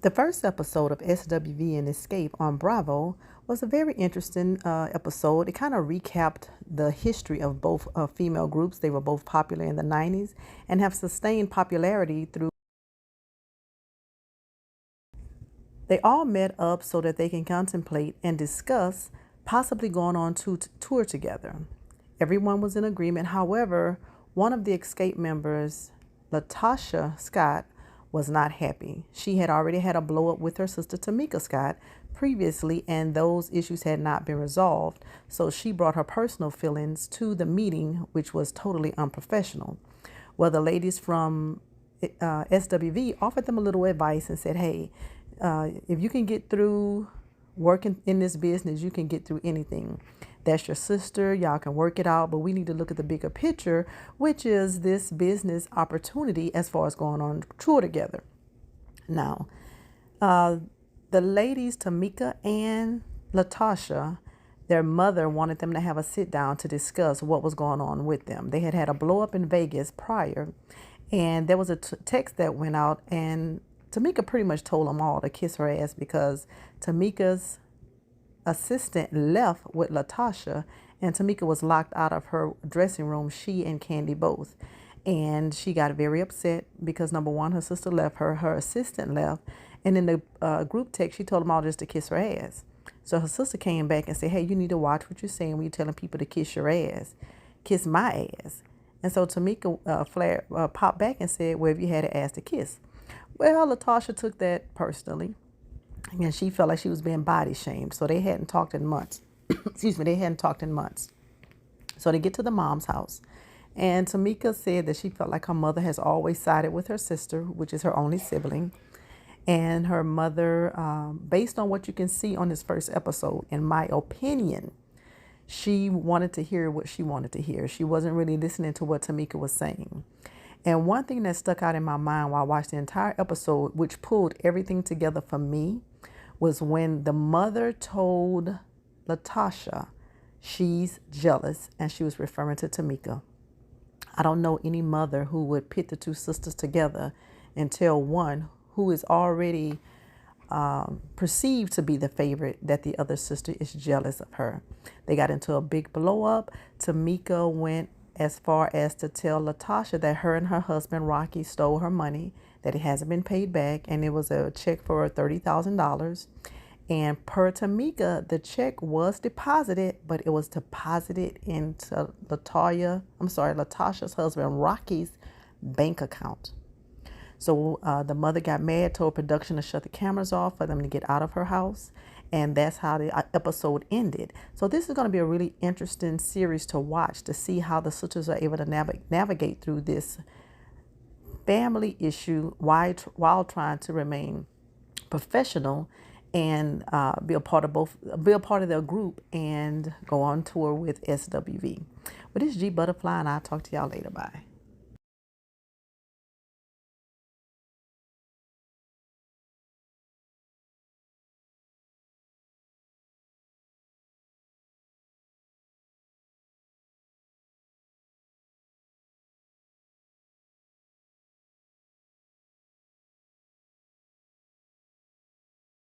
The first episode of SWV and Escape on Bravo was a very interesting episode. It kind of recapped the history of both female groups. They were both popular in the 90s and have sustained popularity through. They all met up so that they can contemplate and discuss possibly going on to tour together. Everyone was in agreement. However, one of the Escape members, Latasha Scott, was not happy. She had already had a blow up with her sister Tamika Scott previously, and those issues had not been resolved. So she brought her personal feelings to the meeting, which was totally unprofessional. Well, the ladies from SWV offered them a little advice and said, hey, if you can get through working in this business, you can get through anything. That's your sister. Y'all can work it out, but we need to look at the bigger picture, which is this business opportunity as far as going on tour together. Now, the ladies, Tamika and Latasha, their mother wanted them to have a sit down to discuss what was going on with them. They had had a blow up in Vegas prior, and there was a text that went out, and Tamika pretty much told them all to kiss her ass because Tamika's assistant left with Latasha, and Tamika was locked out of her dressing room, she and Candy both. And she got very upset because, number one, her sister left her, her assistant left, and in the group text, she told them all just to kiss her ass. So her sister came back and said, hey, you need to watch what you're saying when you're telling people to kiss your ass. Kiss my ass. And so Tamika popped back and said, well, if you had an ass to kiss. Well, Latasha took that personally, and she felt like she was being body shamed. So they hadn't talked in months. Excuse me, they hadn't talked in months. So they get to the mom's house, and Tamika said that she felt like her mother has always sided with her sister, which is her only sibling. And her mother, based on what you can see on this first episode, in my opinion, she wanted to hear what she wanted to hear. She wasn't really listening to what Tamika was saying. And one thing that stuck out in my mind while I watched the entire episode, which pulled everything together for me, was when the mother told Latasha she's jealous, and she was referring to Tamika. I don't know any mother who would pit the two sisters together and tell one who is already perceived to be the favorite that the other sister is jealous of her. They got into a big blow up. Tamika went as far as to tell Latasha that her and her husband Rocky stole her money, that it hasn't been paid back, and it was a check for $30,000. And per Tamika, the check was deposited, but it was deposited into Latasha's husband Rocky's bank account. So the mother got mad, told production to shut the cameras off for them to get out of her house. And that's how the episode ended. So this is going to be a really interesting series to watch, to see how the sisters are able to navigate through this family issue while trying to remain professional and be a part of their group and go on tour with SWV. But this is G Butterfly, and I'll talk to y'all later. Bye.